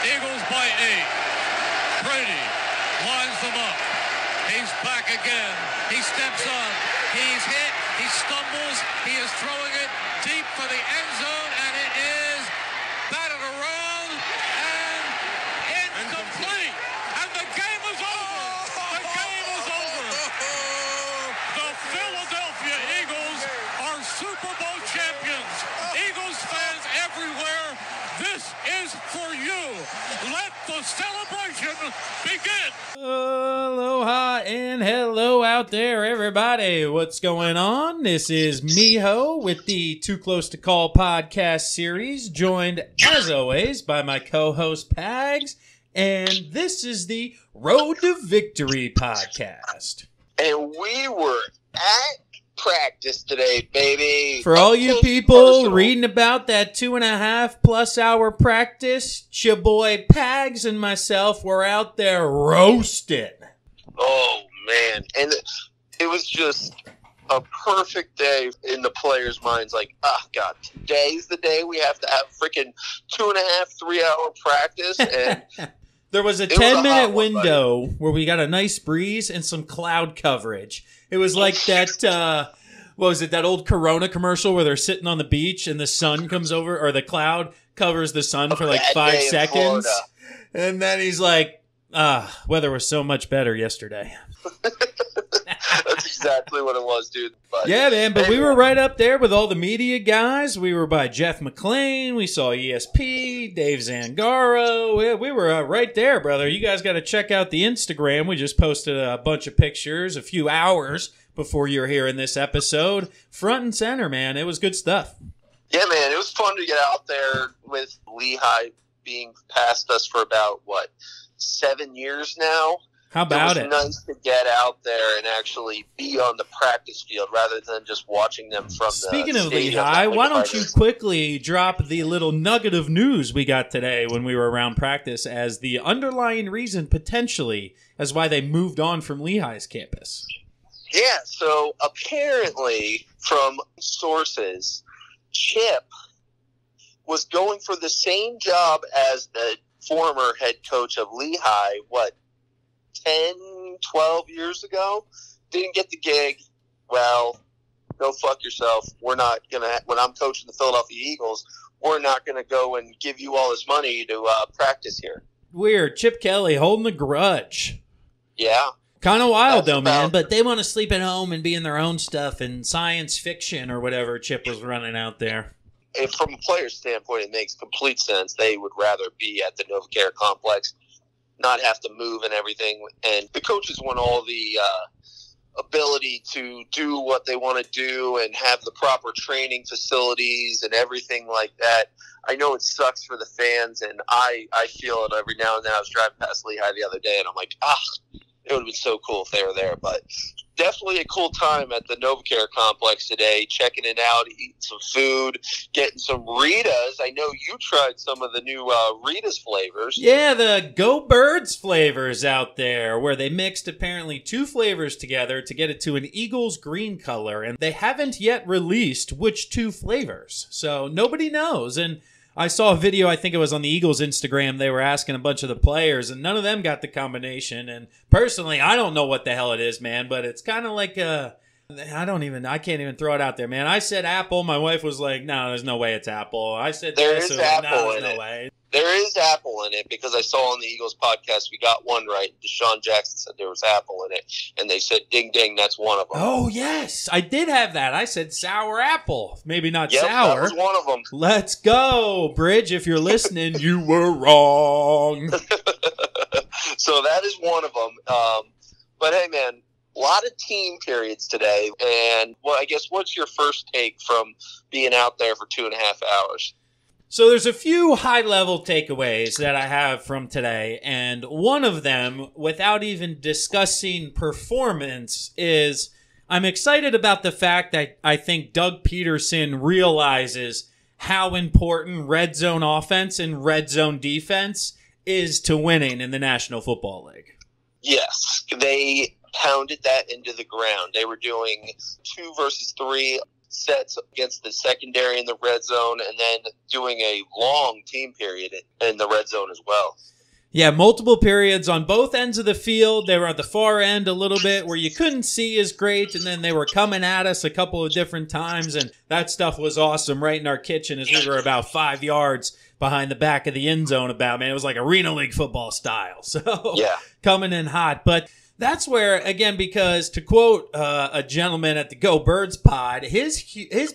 Eagles by 8. Brady lines them up. He's back again. He steps up. He's hit. He stumbles. He is throwing it deep for the end zone, and it is batted around and incomplete. And the game is over. The game is over. The Philadelphia Eagles are Super Bowl champions. Eagles fans everywhere, this is for you. Let the celebration begin. Aloha and hello out there, everybody. What's going on? This is Miho with the Too Close to Call podcast series, joined, as always, by my co-host, Pags. And this is the Road to Victory podcast. And we were at practice today, baby. For all you people reading about that 2.5+ hour practice, your boy Pags and myself were out there roasting. Oh, man. And it was just a perfect day in the players' minds. Like, oh, God, today's the day we have to have freaking 2.5-3 hour practice. And there was a 10-minute window where we got a nice breeze and some cloud coverage. It was like that, what was it, that old Corona commercial where they're sitting on the beach and the sun comes over, or the cloud covers the sun for like 5 seconds. And then he's like, weather was so much better yesterday. That's exactly what it was, dude. But yeah, man, but we were right up there with all the media guys. We were by Jeff McClain. We saw ESP, Dave Zangaro. We were right there, brother. You guys got to check out the Instagram. We just posted a bunch of pictures a few hours before you're hearing this episode. Front and center, man. It was good stuff. Yeah, man. It was fun to get out there with Lehigh being past us for about, 7 years now. How about it? It was nice to get out there and actually be on the practice field rather than just watching them from the Speaking of stadium. Lehigh, why don't you quickly drop the little nugget of news we got today when we were around practice as the underlying reason, potentially, as why they moved on from Lehigh's campus? Yeah, so apparently, from sources, Chip was going for the same job as the former head coach of Lehigh, 10, 12 years ago, didn't get the gig. Well, go fuck yourself. We're not going to, when I'm coaching the Philadelphia Eagles, we're not going to go and give you all this money to practice here. Weird. Chip Kelly holding a grudge. Yeah. Kind of wild, though, man. But they want to sleep at home and be in their own stuff and science fiction or whatever Chip was running out there. And from a player's standpoint, it makes complete sense. They would rather be at the NovaCare complex, not have to move and everything. And the coaches want all the ability to do what they want to do and have the proper training facilities and everything like that. I know it sucks for the fans, and I feel it every now and then. I was driving past Lehigh the other day, and I'm like, it would have been so cool if they were there. But definitely a cool time at the NovaCare complex today, checking it out, eating some food, getting some Ritas. I know you tried some of the new Ritas flavors. Yeah, the Go Birds flavors out there, where they mixed apparently 2 flavors together to get it to an Eagles green color, and they haven't yet released which 2 flavors, so nobody knows. And I saw a video, I think it was on the Eagles Instagram, they were asking a bunch of the players, and none of them got the combination. And personally, I don't know what the hell it is, man, but it's kind of like I can't even throw it out there, man. I said apple, my wife was like, no, there's no way it's apple. I said there this, is apple apple no, in no it. way. There is apple in it because I saw on the Eagles podcast we got one right. Deshaun Jackson said there was apple in it, and they said, ding, ding, that's one of them. Oh, yes. I did have that. I said sour apple. Maybe not yep, sour. That was one of them. Let's go, Bridge. If you're listening, you were wrong. So that is one of them. But, hey, man, a lot of team periods today. And, I guess what's your first take from being out there for 2.5 hours? So there's a few high-level takeaways that I have from today, and one of them, without even discussing performance, is I'm excited about the fact that I think Doug Peterson realizes how important red zone offense and red zone defense is to winning in the National Football League. Yes, they pounded that into the ground. They were doing 2 versus 3 sets against the secondary in the red zone, and then doing a long team period in the red zone as well. Yeah, multiple periods on both ends of the field. They were at the far end a little bit where you couldn't see as great, and then they were coming at us a couple of different times, and that stuff was awesome right in our kitchen as we were about 5 yards behind the back of the end zone about, man. It was like Arena League football style. So yeah, coming in hot. But that's where, again, because to quote a gentleman at the Go Birds pod, his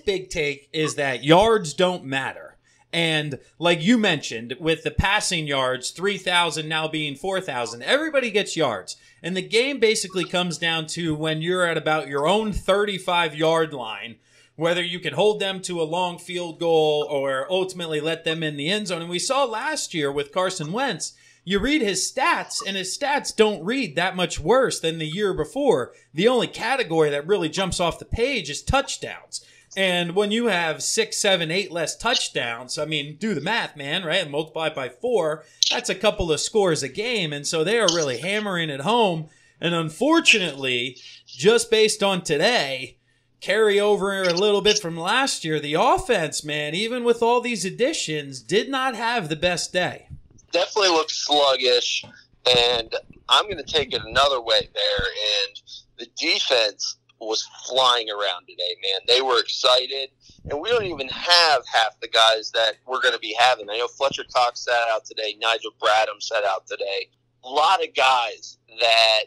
big take is that yards don't matter. And like you mentioned, with the passing yards, 3,000 now being 4,000, everybody gets yards. And the game basically comes down to when you're at about your own 35-yard line, whether you can hold them to a long field goal or ultimately let them in the end zone. And we saw last year with Carson Wentz, you read his stats, and his stats don't read that much worse than the year before. The only category that really jumps off the page is touchdowns. And when you have 6, 7, 8 less touchdowns, I mean, do the math, man, right? And multiply it by 4, that's a couple of scores a game. And so they are really hammering it home. And unfortunately, just based on today, carry over a little bit from last year, the offense, man, even with all these additions, did not have the best day. Definitely looked sluggish. And I'm going to take it another way there. And the defense was flying around today, man. They were excited, and we don't even have half the guys that we're going to be having. I know Fletcher Cox sat out today. Nigel Bradham sat out today. A lot of guys that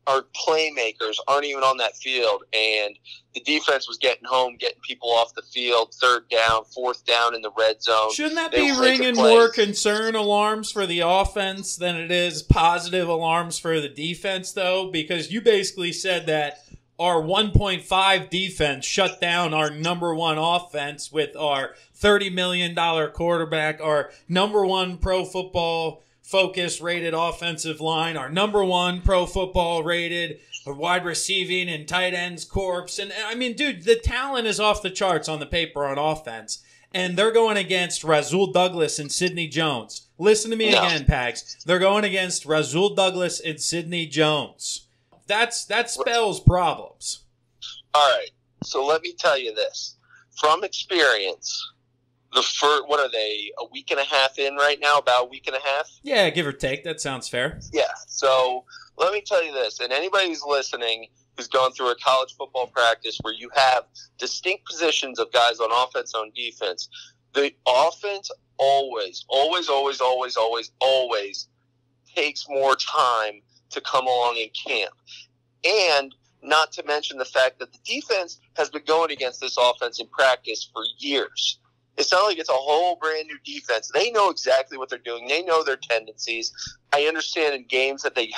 are playmakers aren't even on that field, and the defense was getting home, getting people off the field, 3rd down, 4th down in the red zone. Shouldn't that be ringing more concern alarms for the offense than it is positive alarms for the defense, though? Because you basically said that our 1.5 defense shut down our number one offense with our $30 million quarterback, our number one Pro Football Focus rated offensive line, our number one Pro Football rated wide receiving and tight ends corps. And I mean, dude, the talent is off the charts on the paper on offense. And they're going against Rasul Douglas and Sidney Jones. Listen to me again, Pags. They're going against Rasul Douglas and Sidney Jones. That spells problems. All right. So let me tell you this. From experience, what are they, a week and a half in right now? About a week and a half? Yeah, give or take. That sounds fair. Yeah. So let me tell you this. And anybody who's listening who's gone through a college football practice where you have distinct positions of guys on offense, on defense, the offense always takes more time to come along in camp. And not to mention the fact that the defense has been going against this offense in practice for years. It's not like it's a whole brand new defense. They know exactly what they're doing. They know their tendencies. I understand in games that they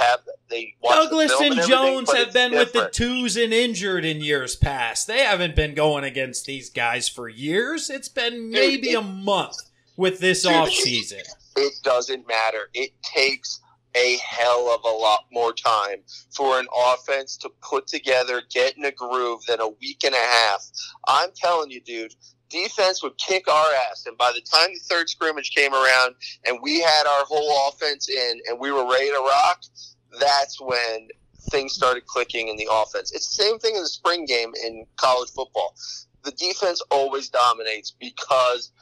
watch Douglas the film and Jones have been different. with the twos and injured in years past. They haven't been going against these guys for years. It's been maybe a month with this offseason. It doesn't matter. It takes a hell of a lot more time for an offense to put together, get in a groove than a week and a half. I'm telling you, dude, defense would kick our ass. And by the time the third scrimmage came around and we had our whole offense in and we were ready to rock, that's when things started clicking in the offense. It's the same thing in the spring game in college football. The defense always dominates because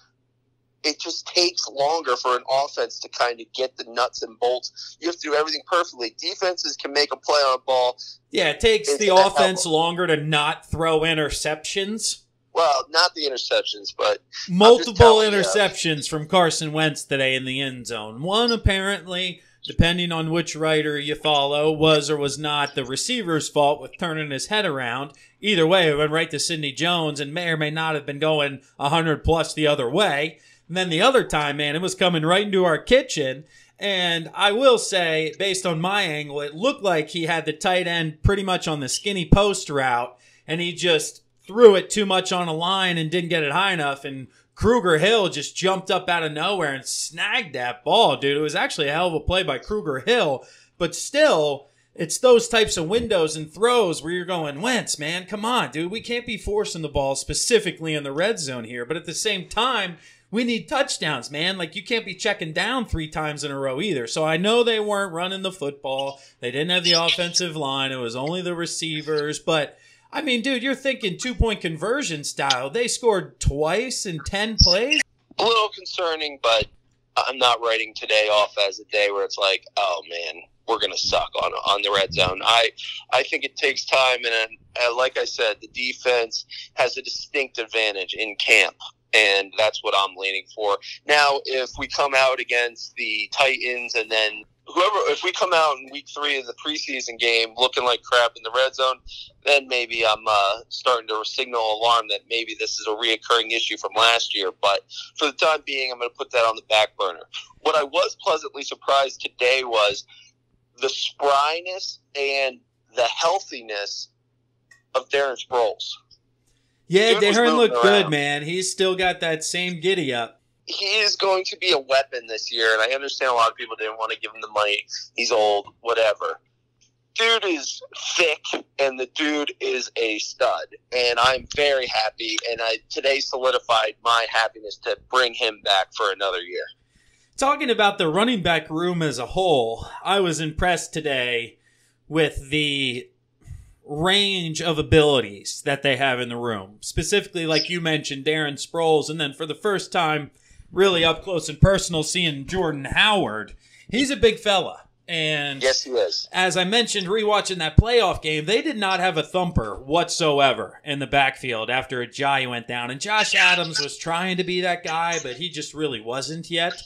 it just takes longer for an offense to kind of get the nuts and bolts. You have to do everything perfectly. Defenses can make a play on a ball. Yeah, it takes the offense longer to not throw interceptions. Well, not the interceptions, but multiple interceptions from Carson Wentz today in the end zone. One apparently, depending on which writer you follow, was or was not the receiver's fault with turning his head around. Either way, it went right to Sidney Jones and may or may not have been going 100 plus the other way. And then the other time, man, it was coming right into our kitchen. And I will say, based on my angle, it looked like he had the tight end pretty much on the skinny post route, and he just threw it too much on a line and didn't get it high enough. And Kruger Hill just jumped up out of nowhere and snagged that ball, dude. It was actually a hell of a play by Kruger Hill. But still, it's those types of windows and throws where you're going, Wentz, man, come on, dude. We can't be forcing the ball specifically in the red zone here. But at the same time, we need touchdowns, man. Like, you can't be checking down 3 times in a row either. So I know they weren't running the football. They didn't have the offensive line. It was only the receivers. But I mean, dude, you're thinking 2-point conversion style. They scored twice in 10 plays. A little concerning, but I'm not writing today off as a day where it's like, oh man, we're gonna suck on the red zone. I think it takes time, and like I said, the defense has a distinct advantage in camp, and that's what I'm leaning for. Now, if we come out against the Titans and then if we come out in week 3 of the preseason game looking like crap in the red zone, then maybe I'm starting to signal alarm that maybe this is a reoccurring issue from last year. But for the time being, I'm going to put that on the back burner. What I was pleasantly surprised today was the spryness and the healthiness of Darren Sproles. Yeah, Darren looked good, man. He's still got that same giddy up. He is going to be a weapon this year, and I understand a lot of people didn't want to give him the money. He's old, whatever. Dude is thick, and the dude is a stud, and I'm very happy, and today solidified my happiness to bring him back for another year. Talking about the running back room as a whole, I was impressed today with the range of abilities that they have in the room. Specifically, like you mentioned, Darren Sproles, and then for the first time, really up close and personal, seeing Jordan Howard. He's a big fella. And yes, he is. As I mentioned, rewatching that playoff game, they did not have a thumper whatsoever in the backfield after Ajayi went down. And Josh Adams was trying to be that guy, but he just really wasn't yet.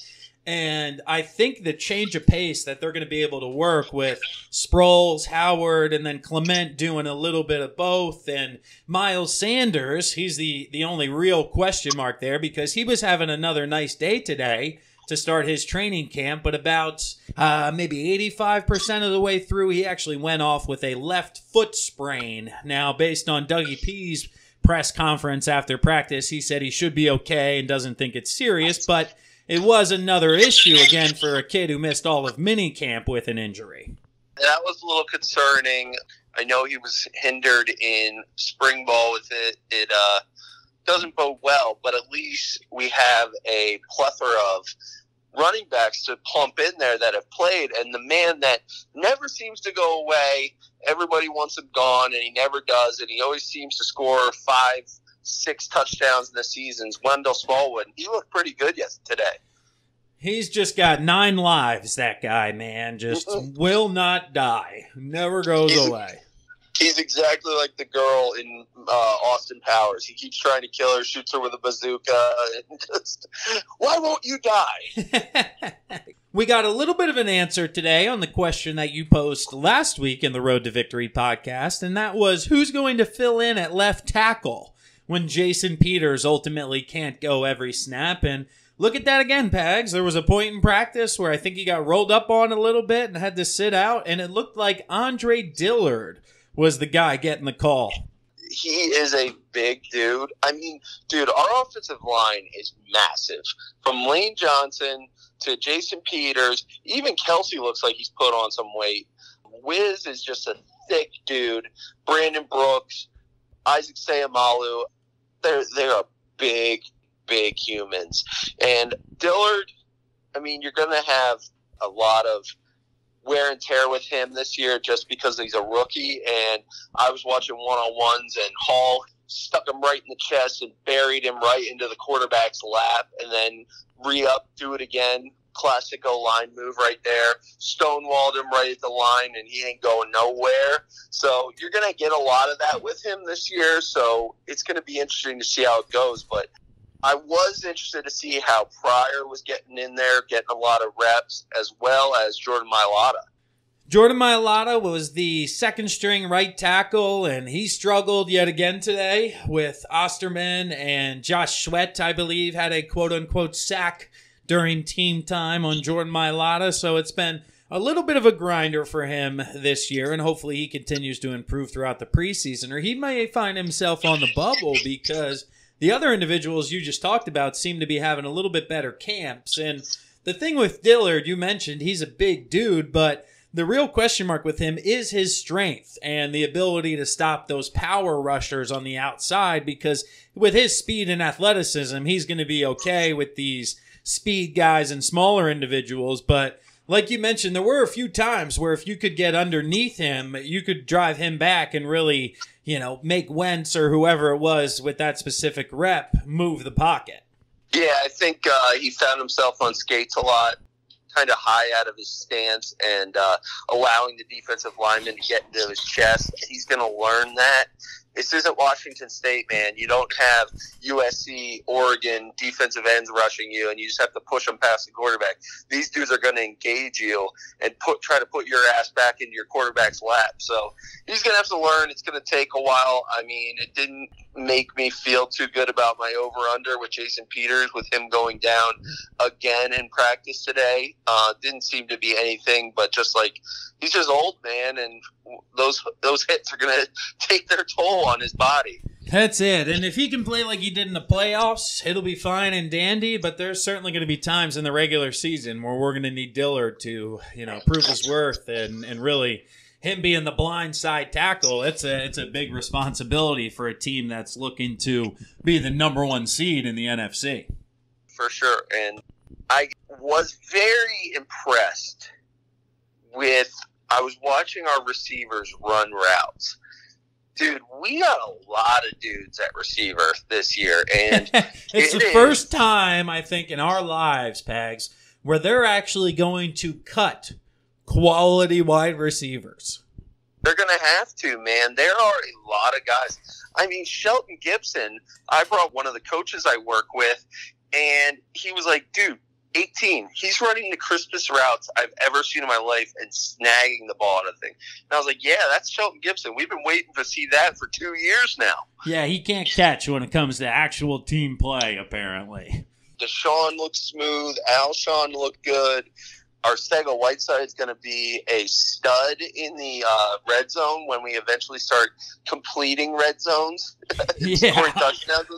And I think the change of pace that they're going to be able to work with Sproles, Howard, and then Clement doing a little bit of both. And Miles Sanders, he's the only real question mark there because he was having another nice day today to start his training camp. But about maybe 85% of the way through, he actually went off with a left foot sprain. Now, based on Dougie P's press conference after practice, he said he should be okay and doesn't think it's serious, but it was another issue, again, for a kid who missed all of minicamp with an injury. That was a little concerning. I know he was hindered in spring ball with it. It doesn't bode well, but at least we have a plethora of running backs to plump in there that have played, and the man that never seems to go away, everybody wants him gone, and he never does, and he always seems to score 5-6 touchdowns in the seasons. Wendell Smallwood, he looked pretty good today. He's just got 9 lives, that guy, man. Just will not die. Never goes away. He's exactly like the girl in Austin Powers. He keeps trying to kill her, shoots her with a bazooka, and just, why won't you die? We got a little bit of an answer today on the question that you posed last week in the Road to Victory podcast, and that was, who's going to fill in at left tackle when Jason Peters ultimately can't go every snap? And look at that again, Pags. There was a point in practice where I think he got rolled up on a little bit and had to sit out, and it looked like Andre Dillard was the guy getting the call. He is a big dude. I mean, dude, our offensive line is massive. From Lane Johnson to Jason Peters, even Kelsey looks like he's put on some weight. Wiz is just a thick dude. Brandon Brooks, Isaac Sayamalu, they're big humans. And Dillard, I mean, you're going to have a lot of wear and tear with him this year just because he's a rookie. And I was watching one-on-ones, and Hall stuck him right in the chest and buried him right into the quarterback's lap, and then re-up, do it again. Classic O-line move right there. Stonewalled him right at the line, and he ain't going nowhere. So you're going to get a lot of that with him this year, so it's going to be interesting to see how it goes. But I was interested to see how Pryor was getting in there, getting a lot of reps, as well as Jordan Mailata. Jordan Mailata was the second-string right tackle, and he struggled yet again today with Osterman, and Josh Sweat, I believe, had a quote-unquote sack during team time on Jordan Mailata, so it's been a little bit of a grinder for him this year, and hopefully he continues to improve throughout the preseason, or he may find himself on the bubble because the other individuals you just talked about seem to be having a little bit better camps. And the thing with Dillard, you mentioned he's a big dude, but the real question mark with him is his strength and the ability to stop those power rushers on the outside, because with his speed and athleticism, he's going to be okay with these speed guys and smaller individuals. But like you mentioned, there were a few times where if you could get underneath him, you could drive him back and really, make Wentz or whoever it was with that specific rep move the pocket. Yeah, I think he found himself on skates a lot, kind of high out of his stance, and allowing the defensive lineman to get into his chest. He's going to learn that. This isn't Washington State, man. You don't have USC, Oregon defensive ends rushing you, and you just have to push them past the quarterback. These dudes are going to engage you and try to put your ass back into your quarterback's lap. So he's going to have to learn. It's going to take a while. I mean, it didn't make me feel too good about my over-under with Jason Peters, with him going down again in practice today. Didn't seem to be anything, but just like, he's just old, man, and those hits are going to take their toll on his body. That's it. And if he can play like he did in the playoffs, it'll be fine and dandy, but there's certainly going to be times in the regular season where we're going to need Dillard to, prove his worth, and really him being the blind side tackle. It's a big responsibility for a team that's looking to be the number 1 seed in the NFC. For sure. And I was very impressed I was watching our receivers run routes. Dude, we got a lot of dudes at receiver this year, and it's the first time, I think, in our lives, Pags, where they're actually going to cut quality wide receivers. They're going to have to, man. There are a lot of guys. I mean, Shelton Gibson, I brought one of the coaches I work with, and he was like, dude, 18. He's running the crispest routes I've ever seen in my life and snagging the ball on a thing. And I was like, yeah, that's Shelton Gibson. We've been waiting to see that for 2 years now. Yeah, he can't catch when it comes to actual team play, apparently. Deshaun looked smooth. Alshon looked good. Arcega Whiteside's going to be a stud in the red zone when we eventually start completing red zones. Yeah,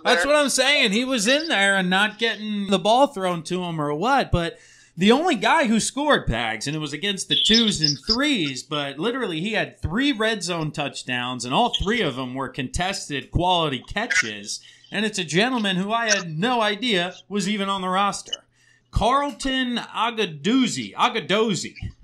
that's what I'm saying. He was in there and not getting the ball thrown to him or what, but the only guy who scored, Pags, and it was against the 2s and 3s, but literally he had 3 red zone touchdowns, and all 3 of them were contested quality catches, and it's a gentleman who I had no idea was even on the roster. Carlton Agadozie.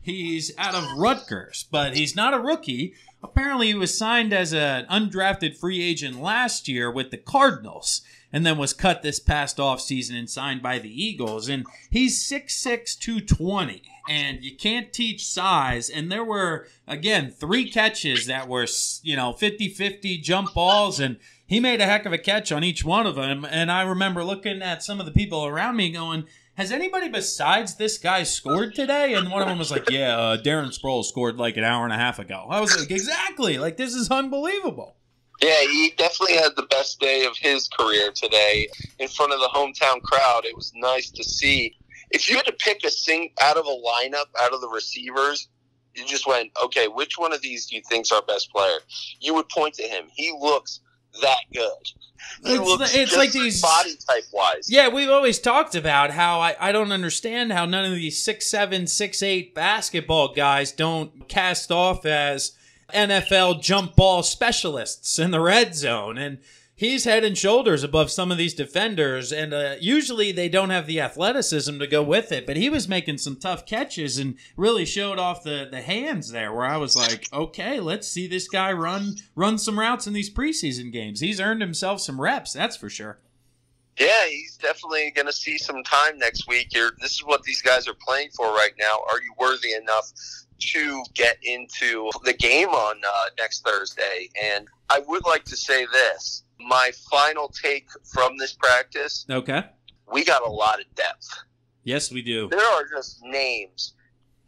He's out of Rutgers, but he's not a rookie. Apparently, he was signed as an undrafted free agent last year with the Cardinals, and then was cut this past offseason and signed by the Eagles. And he's 6'6", 220, and you can't teach size. And there were, again, 3 catches that were, 50-50 jump balls, and he made a heck of a catch on each one of them. And I remember looking at some of the people around me going, has anybody besides this guy scored today? And one of them was like, yeah, Darren Sproles scored like an hour and a half ago. I was like, exactly. Like, this is unbelievable. Yeah, he definitely had the best day of his career today in front of the hometown crowd. It was nice to see. If you had to pick out of a lineup, out of the receivers, you just went, okay, which one of these do you think is our best player? You would point to him. He looks that good. It's like these body type wise. Yeah, we've always talked about how I don't understand how none of these 6'7", 6'8" basketball guys don't cast off as NFL jump ball specialists in the red zone. And he's head and shoulders above some of these defenders, and usually they don't have the athleticism to go with it, but he was making some tough catches and really showed off the hands there, where I was like, okay, let's see this guy run some routes in these preseason games. He's earned himself some reps, that's for sure. Yeah, he's definitely going to see some time next week. This is what these guys are playing for right now. Are you worthy enough to get into the game on next Thursday? And I would like to say this. My final take from this practice, okay, we got a lot of depth. Yes, we do. There are just names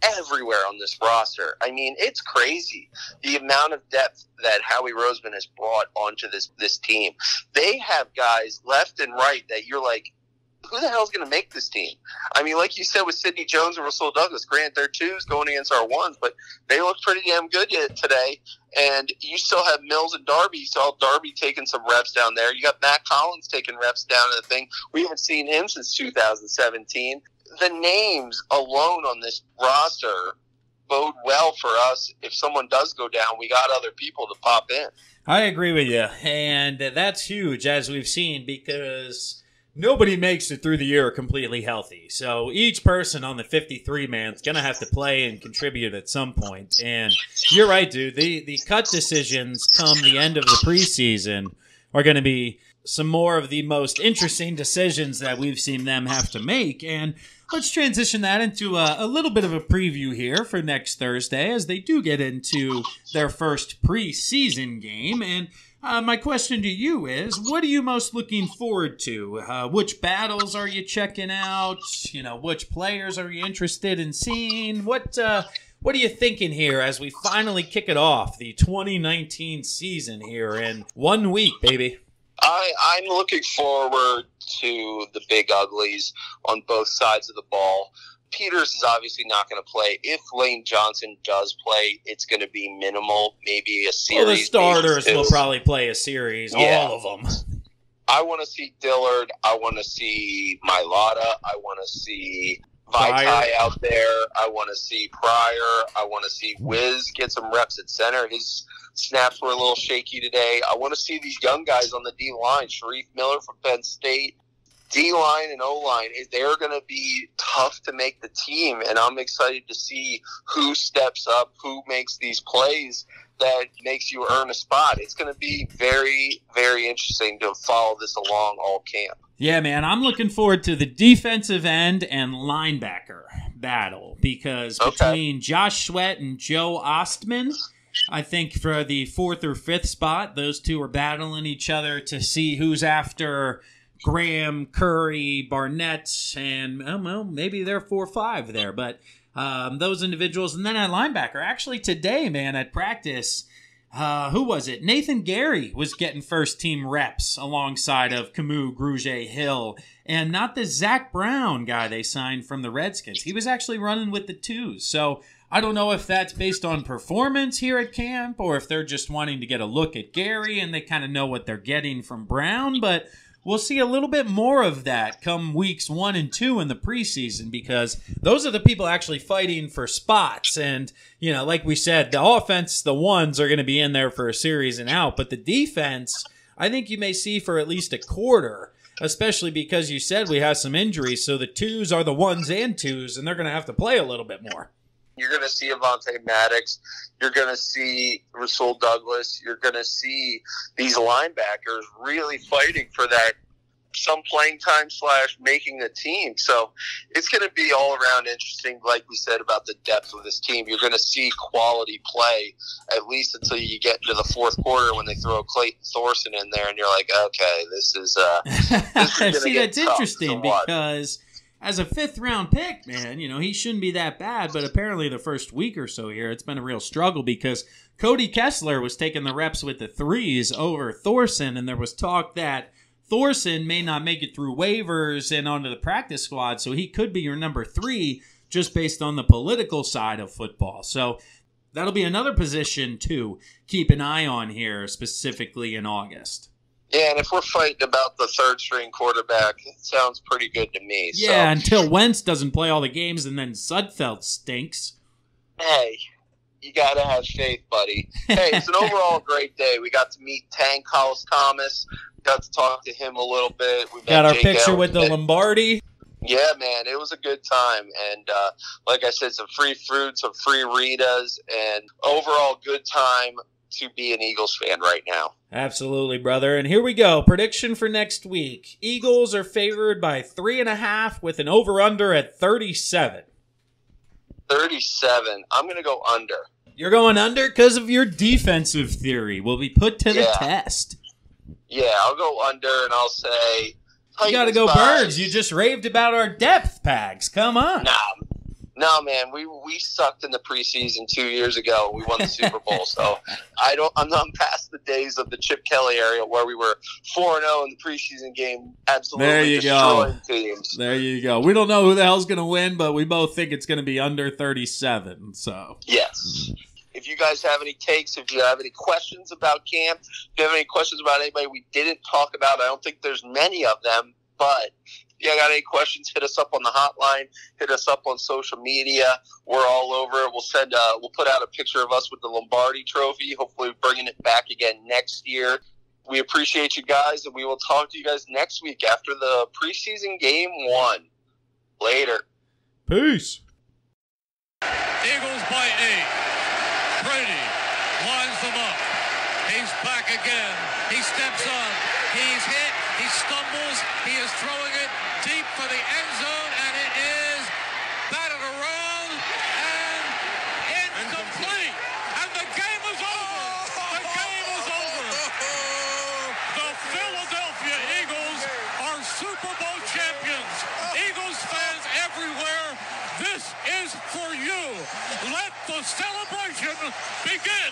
everywhere on this roster. I mean, it's crazy the amount of depth that Howie Roseman has brought onto this team. They have guys left and right that you're like, who the hell's going to make this team? I mean, like you said with Sidney Jones and Russell Douglas, grant they're 2s going against our 1s, but they look pretty damn good today. And you still have Mills and Darby. You saw Darby taking some reps down there. You got Matt Collins taking reps down in the thing. We haven't seen him since 2017. The names alone on this roster bode well for us. If someone does go down, we got other people to pop in. I agree with you, and that's huge, as we've seen, because Nobody makes it through the year completely healthy. So each person on the 53-man is going to have to play and contribute at some point. And you're right, dude. The cut decisions come the end of the preseason are going to be some more of the most interesting decisions that we've seen them have to make. And let's transition that into a little bit of a preview here for next Thursday as they do get into their first preseason game. And my question to you is, what are you most looking forward to? Which battles are you checking out? You know, which players are you interested in seeing? What are you thinking here as we finally kick it off, the 2019 season here in 1 week, baby? I'm looking forward to the big uglies on both sides of the ball. Peters is obviously not going to play. If Lane Johnson does play, it's going to be minimal, maybe a series. Well, the starters will probably play a series, all of them. I want to see Dillard. I want to see Mailata. I want to see Vaitai out there. I want to see Pryor. I want to see Wiz get some reps at center. His snaps were a little shaky today. I want to see these young guys on the D-line. Sharif Miller from Penn State. D-line and O-line, they're going to be tough to make the team, and I'm excited to see who steps up, who makes these plays that makes you earn a spot. It's going to be very, very interesting to follow this along all camp. Yeah, man, I'm looking forward to the defensive end and linebacker battle because between Josh Sweat and Joe Ostman, I think for the 4th or 5th spot, those two are battling each other to see who's after Graham, Curry, Barnett, and well, maybe they're 4 or 5 there, but those individuals. And then at linebacker, actually today, man, at practice, who was it? Nathan Gary was getting first-team reps alongside of Camus, Grugier, Hill, and not the Zach Brown guy they signed from the Redskins. He was actually running with the 2s. So I don't know if that's based on performance here at camp or if they're just wanting to get a look at Gary and they kind of know what they're getting from Brown, but we'll see a little bit more of that come weeks 1 and 2 in the preseason because those are the people actually fighting for spots. And, you know, like we said, the offense, the ones are going to be in there for a series and out. But the defense, I think you may see for at least a quarter, especially because you said we have some injuries. So the 2s are the 1s and 2s, and they're going to have to play a little bit more. You're going to see Avonte Maddox. You're going to see Rasul Douglas. You're going to see these linebackers really fighting for that some playing time / making the team. So it's going to be all around interesting, like we said, about the depth of this team. You're going to see quality play at least until you get into the 4th quarter when they throw Clayton Thorson in there and you're like, okay, this is see, that's interesting because as a 5th-round pick, man, you know, he shouldn't be that bad, but apparently the first week or so here, it's been a real struggle because Cody Kessler was taking the reps with the 3s over Thorson, and there was talk that Thorson may not make it through waivers and onto the practice squad, so he could be your number 3 just based on the political side of football. So that'll be another position to keep an eye on here, specifically in August. Yeah, and if we're fighting about the 3rd-string quarterback, it sounds pretty good to me. Yeah, until Wentz doesn't play all the games and then Sudfeld stinks. Hey, you got to have faith, buddy. Hey, it's an overall great day. We got to meet Tank Hollis Thomas. Got to talk to him a little bit. We got our picture with the Lombardi. Yeah, man, it was a good time. And like I said, some free fruit, some free Ritas, and overall good time to be an Eagles fan right now. Absolutely, brother. And here we go. Prediction for next week. Eagles are favored by 3.5 with an over-under at 37. 37. I'm going to go under. You're going under because of your defensive theory will be put to the test. Yeah, I'll go under and I'll say you got to go Birds. You just raved about our depth, Pags. Come on. No, man. We sucked in the preseason 2 years ago. We won the Super Bowl. So I'm not past the days of the Chip Kelly area where we were 4-0 in the preseason game. Absolutely destroying teams. There you go. We don't know who the hell's going to win, but we both think it's going to be under 37. So yes. If you guys have any takes, if you have any questions about camp, if you have any questions about anybody we didn't talk about, I don't think there's many of them, but if you got any questions, hit us up on the hotline, hit us up on social media. We're all over. We'll put out a picture of us with the Lombardi trophy, hopefully bringing it back again next year. We appreciate you guys, and we will talk to you guys next week after the preseason game 1. Later. Peace. Eagles by 8. Brady lines them up. He's back again. He steps on. He's hit. He stumbles. He is throwing it deep for the end zone, and it is batted around and incomplete. And the game is over. The game is over. The Philadelphia Eagles are Super Bowl champions. Eagles fans everywhere, this is for you. Let the celebration begin.